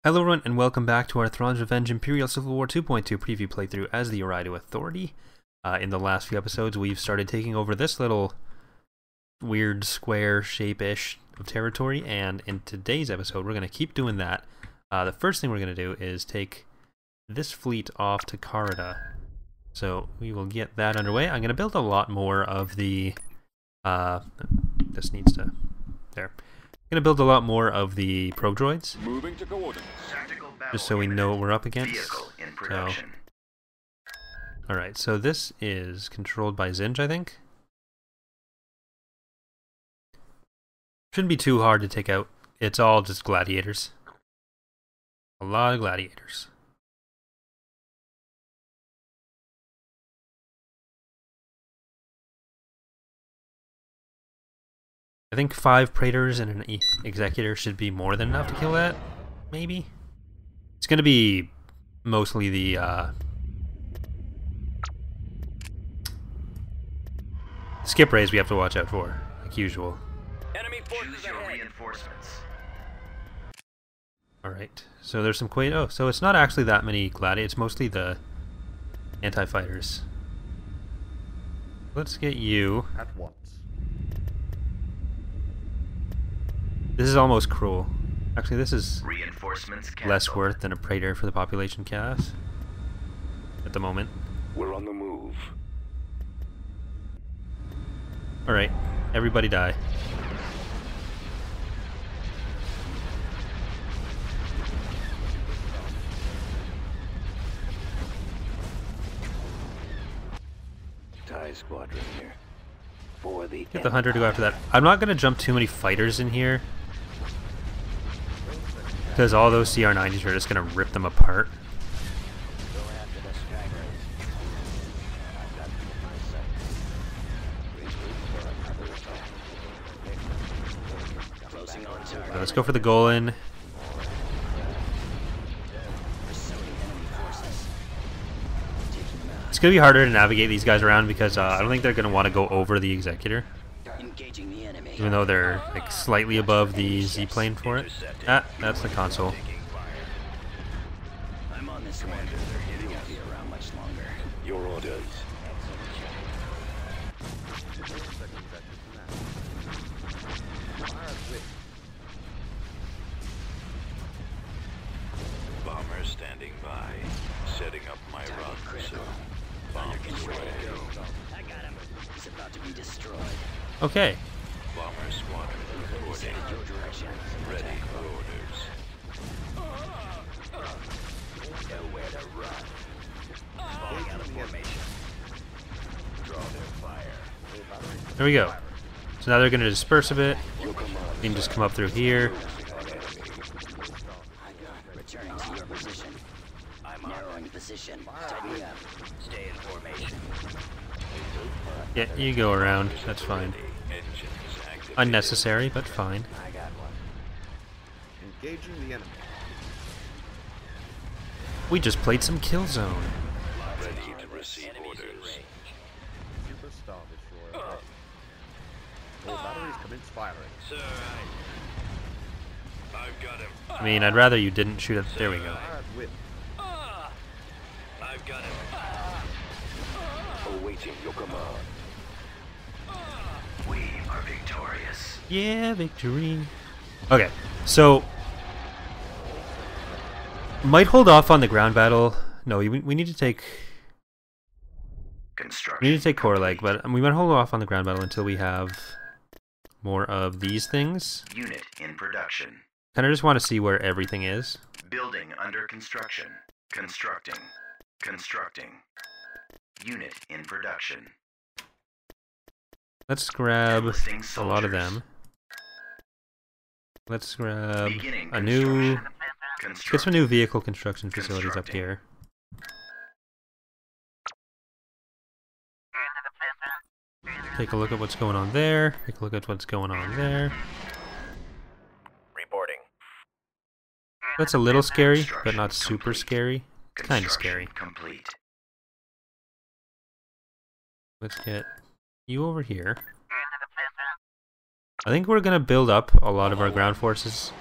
Hello everyone and welcome back to our Thrawn's Revenge Imperial Civil War 2.2 preview playthrough as the Eriadu Authority. In the last few episodes we've started taking over this little weird square shape-ish of territory, and in today's episode we're going to keep doing that. The first thing we're going to do is take this fleet off to Carida. So we will get that underway. I'm going to build a lot more of the... this needs to... there. I'm going to build a lot more of the probe droids. Moving to coordinates. Just so we know what we're up against. So, alright, so this is controlled by Zinj, I think. Shouldn't be too hard to take out. It's all just gladiators. A lot of gladiators. I think 5 Praetors and an Executor should be more than enough to kill that, maybe? It's going to be mostly the skip rays we have to watch out for, like usual. Enemy forces ahead. Reinforcements. Alright, so there's some oh, so it's not actually that many gladiators, it's mostly the anti-fighters. Let's get you. At once. This is almost cruel. Actually, this is Reinforcements less worth than a Praetor for the population chaos at the moment. We're on the move. Alright, everybody die. TIE squadron here. For the Get the Hunter to go after that. I'm not going to jump too many fighters in here, because all those CR-90s are just going to rip them apart. So let's go for the Golan. It's going to be harder to navigate these guys around because I don't think they're going to want to go over the Executor. Even though they're like slightly above the Z-plane for it. That's the console. I'm on this commander. You won't be around much longer. Your orders. Bomber standing by, setting up my run. So, bombs away. I got him. He's about to be destroyed. Okay. Bomber squadron reporting. Ready for orders. Nowhere to run. Falling out of formation. Draw their fire. There we go. So now they're going to disperse a bit. You can just come up through here. Returning to your position. I'm narrowing position. Tighten me up. Stay in formation. Yeah, you go around. That's fine. Unnecessary, but fine. I got one. Engaging the enemy. We just played some Killzone. Ready to receive orders. Superstar destroyer. All batteries commence firing. Sir, I've got him. I mean, I'd rather you didn't shoot it. There we go. I've got him. Awaiting your command. We are victorious. Yeah, victory. Okay, so might hold off on the ground battle. No, we need to take Core Leg, but we might hold off on the ground battle until we have more of these things. Unit in production. Kind of just want to see where everything is. Building under construction. Constructing. Constructing. Unit in production. Let's grab Enlisting a lot of soldiers. them. Let's grab Beginning a new... construction. Get some new vehicle construction facilities up here. Take a look at what's going on there. Take a look at what's going on there. Reporting. That's a little scary, but not super scary. It's kind of scary. Complete. Let's get you over here. I think we're going to build up a lot of our ground forces.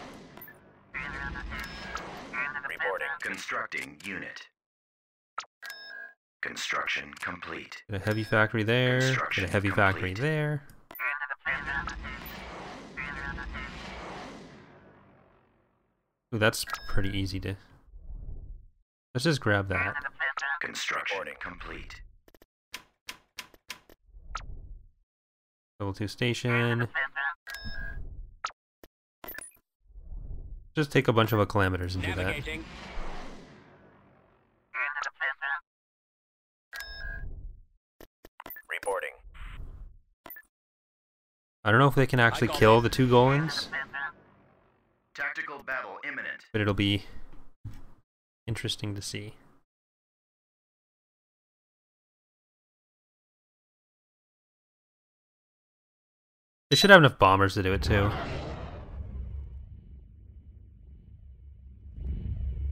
Constructing unit. Construction complete. Get a heavy factory there. Get Construction a heavy factory complete. there. Ooh, that's pretty easy to... Let's just grab that. Construction complete. Level 2 station. Just take a bunch of Acclamators and do that. Navigating. Reporting. I don't know if they can actually kill the 2 Golans, Tactical battle imminent. but it'll be interesting to see. They should have enough bombers to do it too.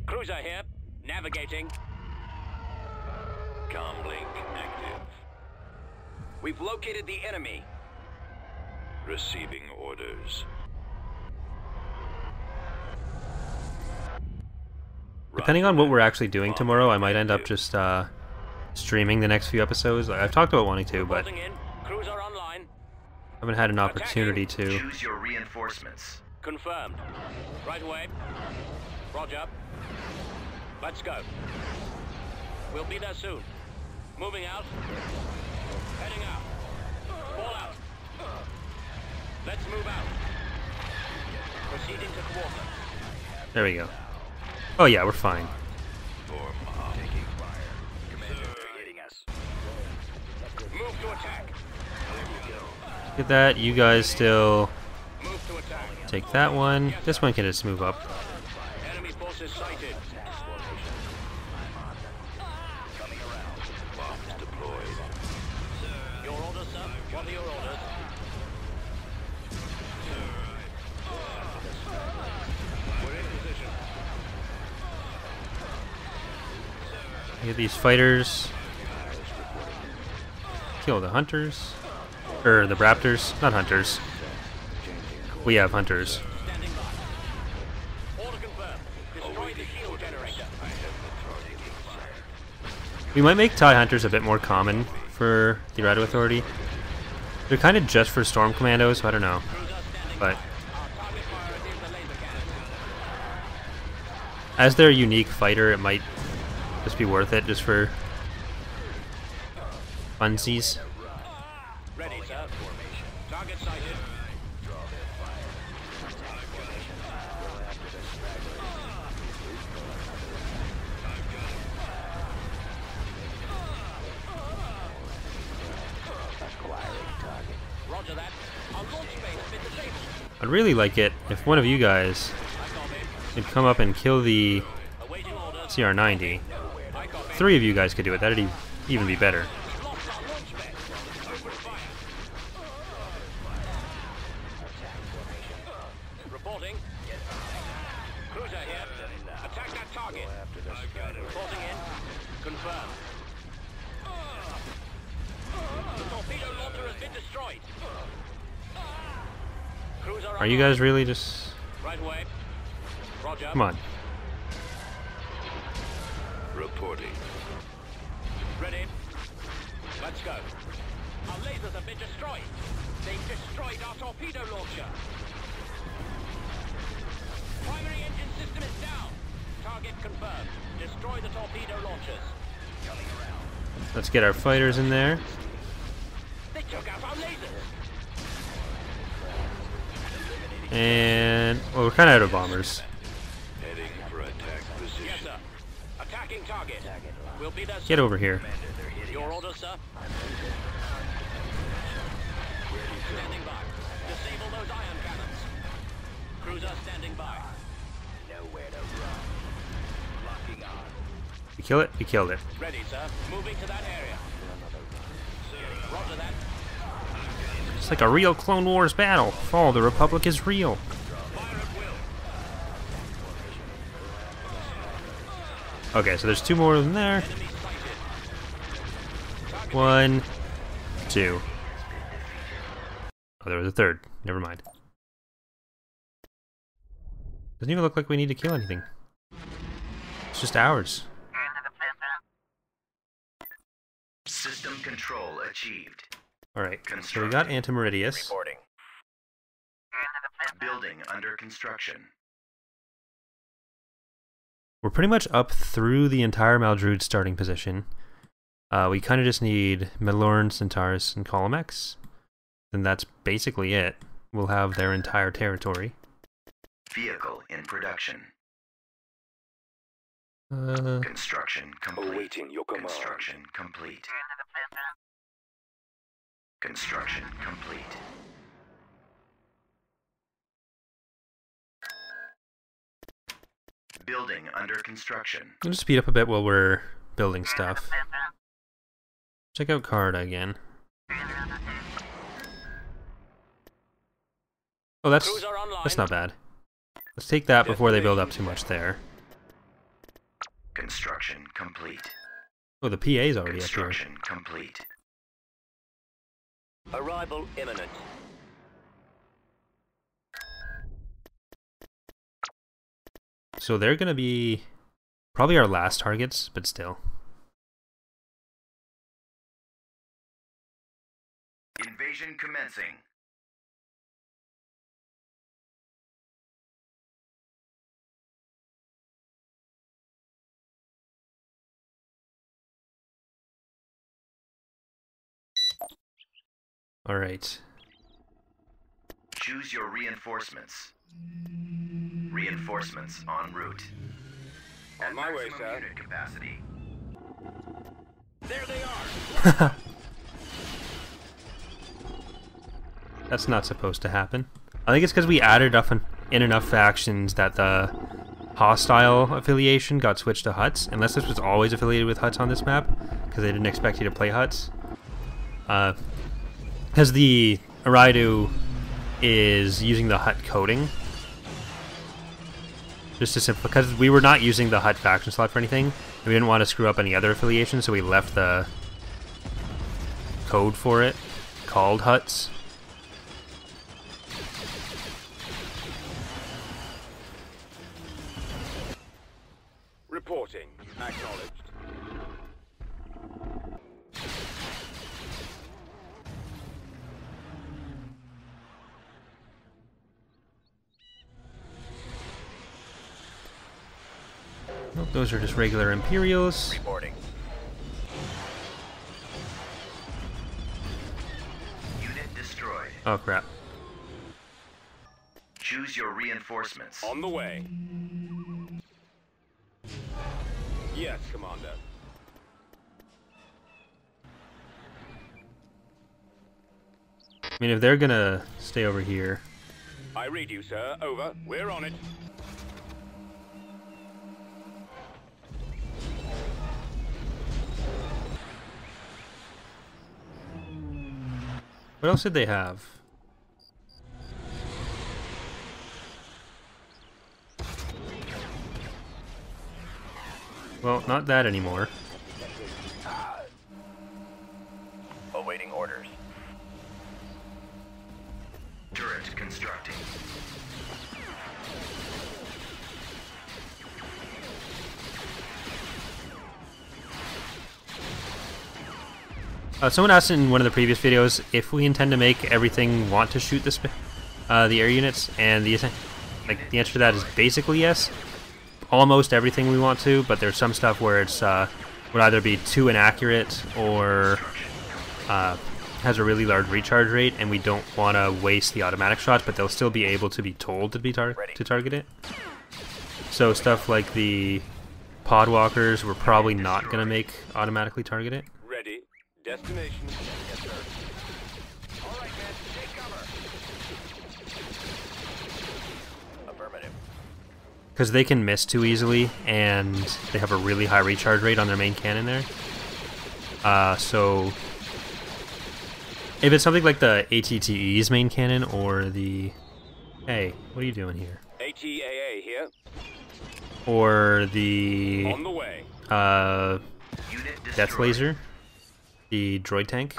Cruiser here. Navigating. Comlink active. We've located the enemy. Receiving orders. Depending on what we're actually doing tomorrow, I might end up just streaming the next few episodes. I've talked about wanting to, but Reporting in. Cruiser online. haven't had an opportunity to. Choose your reinforcements. Confirmed. Right away. Roger. Let's go. We'll be there soon. Moving out. Heading out. Fall out. Let's move out. Proceeding to quarter. There we go. Oh yeah, we're fine. Form up. Taking fire. Commander, hitting us. Move to attack. Look at that. You guys still Move to attack. take that one. This one can just move up. Enemy forces sighted. Coming around. Bombs deployed. Your orders, sir. What are your orders? We're in position. Get these fighters. Kill the hunters. Or the raptors. Not hunters. We have hunters. Standing by. Order confirmed. Destroy the shield generator. We might make TIE hunters a bit more common for the Eriadu Authority. They're kind of just for Storm Commandos, so I don't know. But Our target priority is the laser cannon. as their unique fighter, it might just be worth it just for funsies. Ready, sir. Target sighted. Roger that. Our launch base been disabled. I'd really like it if one of you guys I copy. could come up and kill the Awaiting orders. CR-90. I copy. 3 of you guys could do it. That'd even be better. Lost our launch base. Open fire. Reporting. Cruiser here. Attack that target. Reporting in. Confirmed. The torpedo launcher has been destroyed. Cruiser Are you guys really just... right away? Roger. Come on. Reporting. Ready. Let's go. Our lasers have been destroyed. They've destroyed our torpedo launcher. Primary engine system is down. Target confirmed. Destroy the torpedo launchers. Coming around. Let's get our fighters in there. They took out our lasers. And... well, we're kind of out of bombers. Heading for attack Yes, position. sir. Attacking target. We'll be there soon. Get over here. Your orders, sir. Standing by. Disable those ion cannons. Cruiser standing by. Nowhere to run. Locking on. We kill it? We killed it. Ready, sir. Moving to that area. Roger that. It's like a real Clone Wars battle. Fall, the Republic is real. Fire at will. Okay, so there's 2 more than there. Enemy sighted. 1, 2. Oh, there was a 3rd. Never mind. Doesn't even look like we need to kill anything. It's just ours. System control achieved. Alright, so we got Antimeridius. Reporting. Building under construction. We're pretty much up through the entire Maldruid starting position. We kind of just need Midlorn, Centaurus, and Colomex. Then that's basically it. We'll have their entire territory. Vehicle in production. Construction complete. Awaiting your command. Construction complete. Construction complete. Building under construction. We'll just speed up a bit while we're building stuff. Check out Carda again. Oh, that's not bad. Let's take that before they build up too much there. Construction complete. Oh, the PA's already up here. Construction complete. Arrival imminent. So they're gonna be probably our last targets, but still. Invasion commencing. All right. Choose your reinforcements. Reinforcements en route. On my way, Maximum sir. unit capacity. There they are. That's not supposed to happen. I think it's because we added in enough factions that the hostile affiliation got switched to Hutts, unless this was always affiliated with Hutts on this map, because they didn't expect you to play Hutts. Because the Eriadu is using the Hutt coding. Just to simplify, because we were not using the Hutt faction slot for anything, and we didn't want to screw up any other affiliation, so we left the code for it, called Hutts. Reporting. Acknowledged. Nope, those are just regular Imperials. Reporting. Unit destroyed. Oh crap. Choose your reinforcements. On the way. Yes, Commander. I mean, if they're gonna stay over here. I read you, sir. Over. We're on it. What else did they have? Well, not that anymore. Awaiting orders. Turret constructing. Someone asked in one of the previous videos if we intend to make everything want to shoot the air units, and the answer to that is basically yes. Almost everything we want to, but there's some stuff where it's would either be too inaccurate or has a really large recharge rate, and we don't want to waste the automatic shots, but they'll still be able to be told to target it. So stuff like the pod walkers, we're probably not going to make automatically target it. Ready. Destination. Yes, sir. All right, men. Take cover. Affirmative. Because they can miss too easily, and they have a really high recharge rate on their main cannon there. So if it's something like the ATTE's main cannon, or the... Hey, what are you doing here? ATAA here. Or the... On the way. Unit Death destroyed. Laser, the droid tank,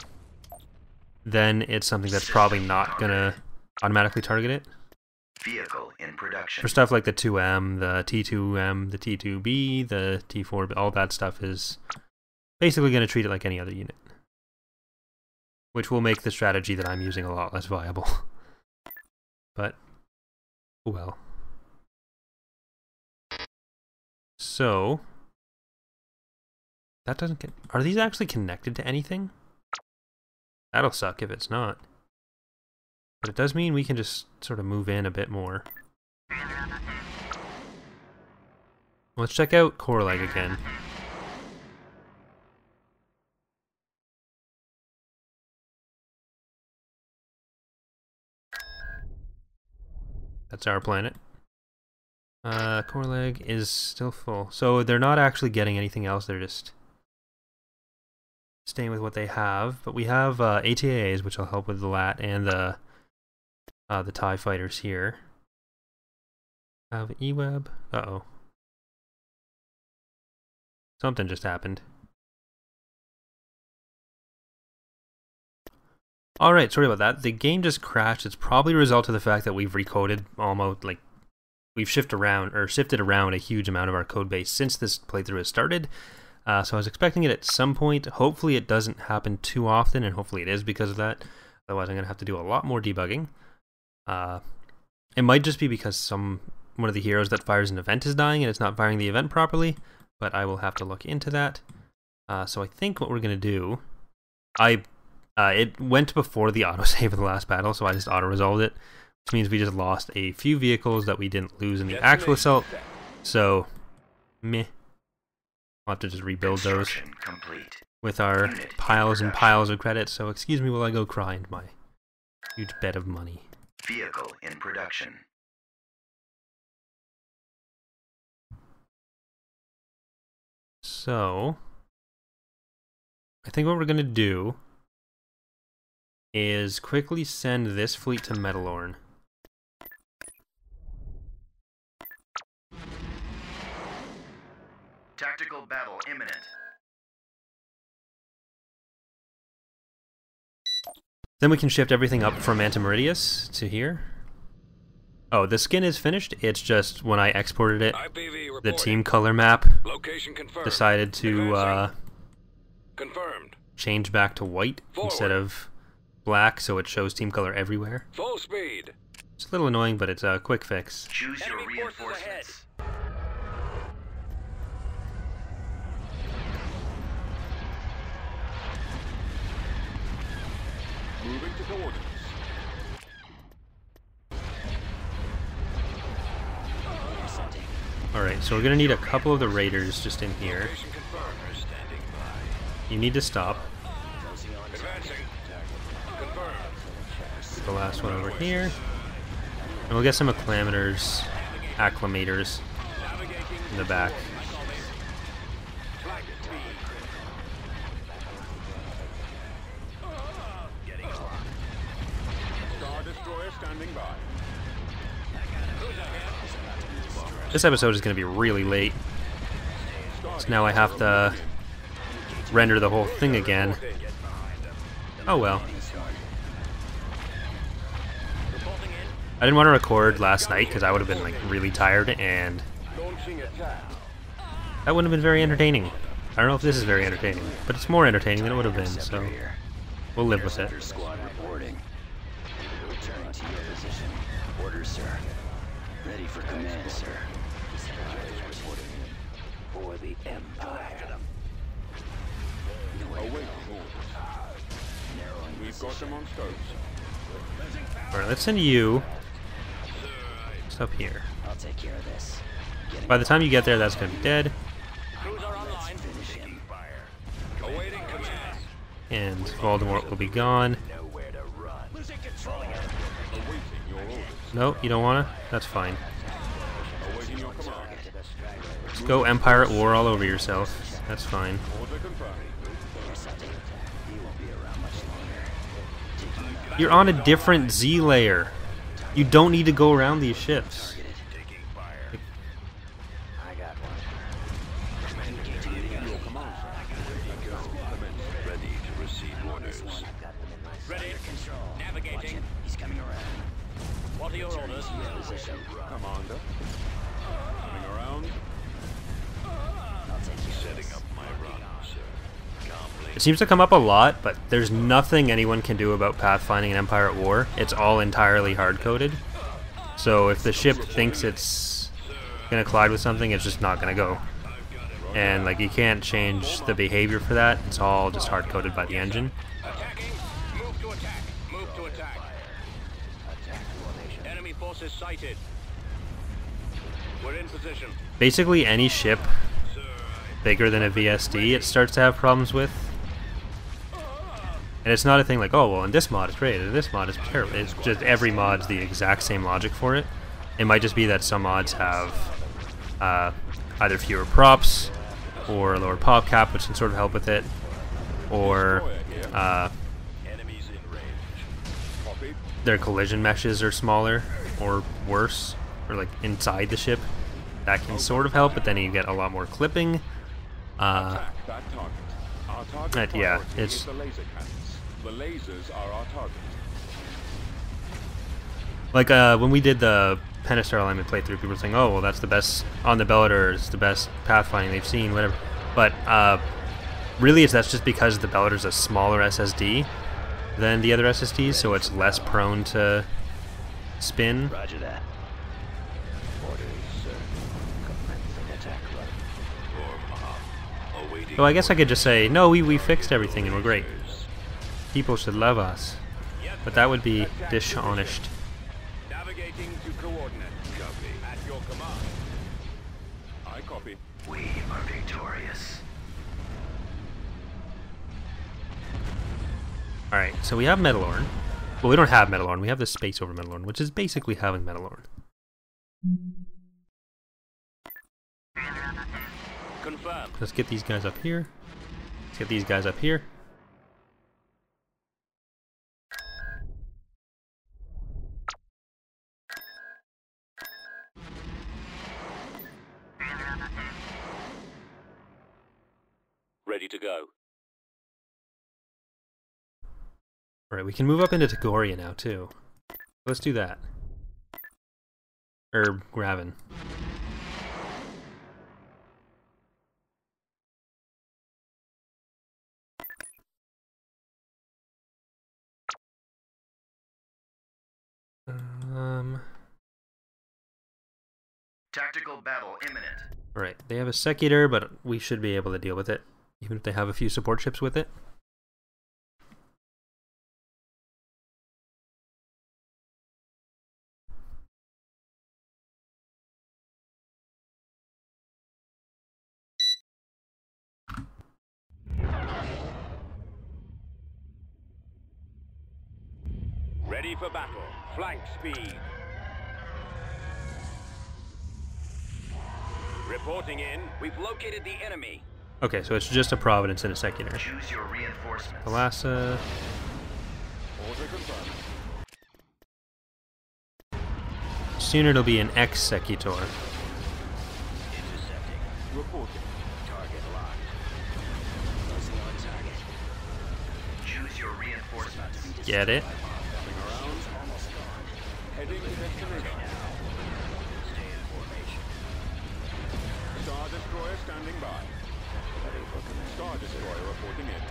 then it's something that's probably not gonna automatically target it. Vehicle in production. For stuff like the 2M, the T2M, the T2B, the T4, all that stuff is basically going to treat it like any other unit. Which will make the strategy that I'm using a lot less viable. But, oh well. So, that doesn't get... Are these actually connected to anything? That'll suck if it's not. But it does mean we can just sort of move in a bit more. Let's check out Core Leg again. That's our planet. Core Leg is still full. So they're not actually getting anything else, they're just staying with what they have. But we have ATAs, which will help with the LAT and the TIE fighters here. Have E-Web. Uh-oh. Something just happened. Alright, sorry about that. The game just crashed. It's probably a result of the fact that we've recoded almost, like, we've shifted around a huge amount of our code base since this playthrough has started. So I was expecting it at some point. Hopefully it doesn't happen too often, and hopefully it is because of that. Otherwise I'm going to have to do a lot more debugging. It might just be because one of the heroes that fires an event is dying and it's not firing the event properly, but I will have to look into that. So I think what we're going to do... it went before the autosave of the last battle, so I just auto-resolved it, which means we just lost a few vehicles that we didn't lose in the actual assault, so meh. I'll have to just rebuild those with our piles and piles of credits, so excuse me while I go cry into my huge bed of money. Vehicle in production. So, I think what we're going to do is quickly send this fleet to Metalorn. Tactical battle imminent. Then we can shift everything up from Antimeridius to here. Oh, the skin is finished. It's just when I exported it, the team color map decided to change back to white instead of black, so it shows team color everywhere. Full speed. It's a little annoying, but it's a quick fix. Choose your reinforcements. Moving to coordinates. Alright, so we're going to need a couple of the raiders just in here. You need to stop. The last one over here. And we'll get some Acclamators, Acclamators in the back. This episode is going to be really late. So now I have to render the whole thing again. Oh well. I didn't want to record last night because I would have been like really tired, and that wouldn't have been very entertaining. I don't know if this is very entertaining, but it's more entertaining than it would have been, so we'll live with it. Squad reporting. Returning to your position. Orders, sir. Ready for command, sir. For the Empire. We've got them on scopes. Alright, let's send you just up here. I'll take care of this. By the time you get there, that's going to be dead. Crews are online. Taking fire. Awaiting command. And Voldemort will be gone. Nowhere to run. Losing control. Awaiting your orders. Nope, you don't want to? That's fine. Awaiting your command. Just go Empire at War all over yourself. That's fine. Order confirmed. You won't be around much longer. You're on a different Z layer. You don't need to go around these ships. Taking fire. I got one. Engaging your command, sir. Ready to receive orders. I've got them in my Ready. control. Navigating. He's coming around. What Ready your orders. Commander. Coming around. Setting up my run, sir. Calmly. It seems to come up a lot, but there's nothing anyone can do about pathfinding an Empire at War. It's all entirely hard-coded. So if the ship thinks it's gonna collide with something, it's just not gonna go. And like you can't change the behavior for that. It's all just hard-coded by the engine. Attacking. Move to attack. Move to attack. Enemy forces sighted. We're in position. Basically any ship bigger than a VSD it starts to have problems with. And it's not a thing like, oh well in this mod it's great, and this mod is terrible. It's just every mod's the exact same logic for it. It might just be that some mods have either fewer props or a lower pop cap, which can sort of help with it, or Enemies in range. Copy. their collision meshes are smaller or worse, or like inside the ship. That can sort of help, but then you get a lot more clipping. Attack that target. Our target yeah, priority it's- is the laser cannons. The lasers are our target. Like when we did the Pentastar alignment playthrough, people were saying, "Oh, well, that's the best on the Bellator. It's the best pathfinding they've seen, whatever." But really, that's just because the Bellator's a smaller SSD than the other SSDs, so it's less prone to spin. Roger that. Orders, sir. Commencing attack run. Awaiting So I guess I could just say, "No, we fixed everything and we're great. People should love us," but that would be dishonest. Navigating to coordinate. Copy. At your command. I copy. We are victorious. Alright, so we have Metalorn. Well, we don't have Metalorn, we have the space over Metalorn, which is basically having Metalorn. Confirm. Let's get these guys up here. Let's get these guys up here. Ready to go. Alright, we can move up into Tagoria now, too. Let's do that. Graven. Tactical battle imminent. Alright, they have a Secutor, but we should be able to deal with it, even if they have a few support ships with it. Ready for battle. Flank speed. Reporting in. We've located the enemy. Okay, so it's just a Providence and a Secutor. Choose your reinforcements. Thalassa. Order confirmed. Soon it'll be an X-Secutor. Intercepting. Reporting. Target locked. Closing on target. Choose your reinforcements. Get it? Coming around. Almost gone. Heading to destination. Stay in formation. Star Destroyer standing by. Ready for command. Star Destroyer reporting in.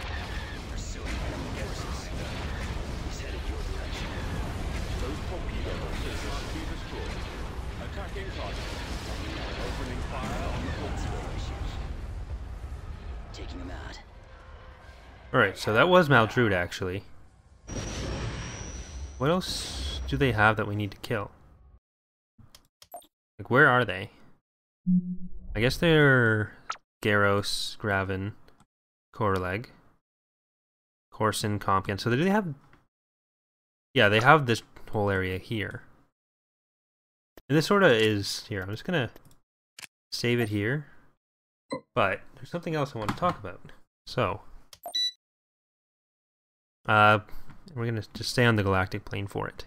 Pursuing enemy forces. He's headed your direction. Those torpedo launchers must be destroyed. Attacking target. Opening fire on the torpedo launchers. Taking him out. Alright, so that was Maldrude, actually. What else do they have that we need to kill? Like, where are they? I guess they're Garros, Graven, Korleg, Corson, Compion. So do they have... Yeah, they have this whole area here. And this sort of is... Here, I'm just gonna save it here. But there's something else I want to talk about. So... we're going to just stay on the galactic plane for it.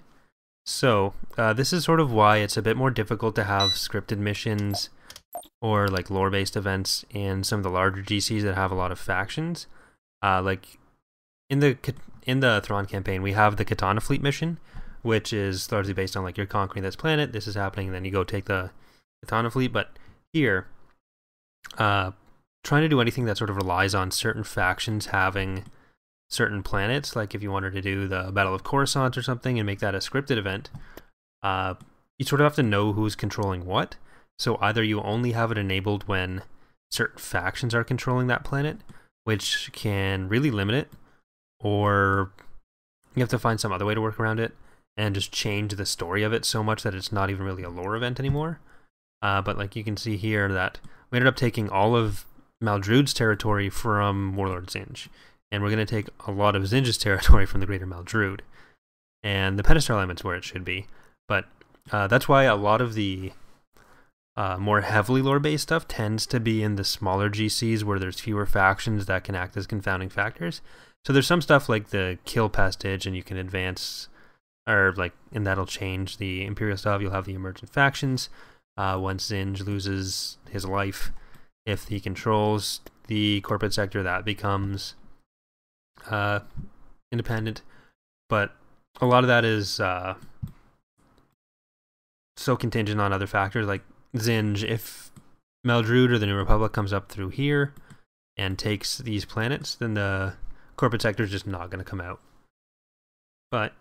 So, this is sort of why it's a bit more difficult to have scripted missions or like lore-based events in some of the larger GCs that have a lot of factions. Like in the Thrawn campaign, we have the Katana Fleet mission, which is largely based on like you're conquering this planet, this is happening, and then you go take the Katana fleet. But here, trying to do anything that sort of relies on certain factions having certain planets, like if you wanted to do the Battle of Coruscant or something and make that a scripted event, you sort of have to know who's controlling what. So either you only have it enabled when certain factions are controlling that planet, which can really limit it, or you have to find some other way to work around it and just change the story of it so much that it's not even really a lore event anymore. But like you can see here that we ended up taking all of Maldrude's territory from Warlord Zinj, and we're going to take a lot of Zinj's territory from the Greater Maldrude. And the Pedestal element's where it should be, but that's why a lot of the more heavily lore-based stuff tends to be in the smaller GCs where there's fewer factions that can act as confounding factors. So there's some stuff like the Kill Pastage, and you can advance, or like, and that'll change the Imperial stuff. You'll have the emergent factions. Once Zinj loses his life, if he controls the corporate sector, that becomes independent. But a lot of that is so contingent on other factors, like Zinj. If Maldrude or the New Republic comes up through here and takes these planets, then the corporate sector is just not going to come out. But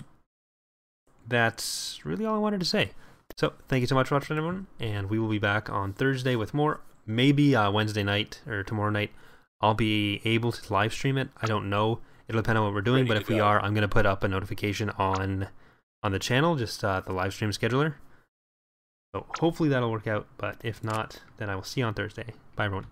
that's really all I wanted to say. So thank you so much for watching, everyone, and we will be back on Thursday with more. Maybe Wednesday night or tomorrow night I'll be able to live stream it. I don't know. It'll depend on what we're doing, but if we are, I'm going to put up a notification on the channel, just the live stream scheduler. So hopefully that'll work out, but if not, then I will see you on Thursday. Bye, everyone.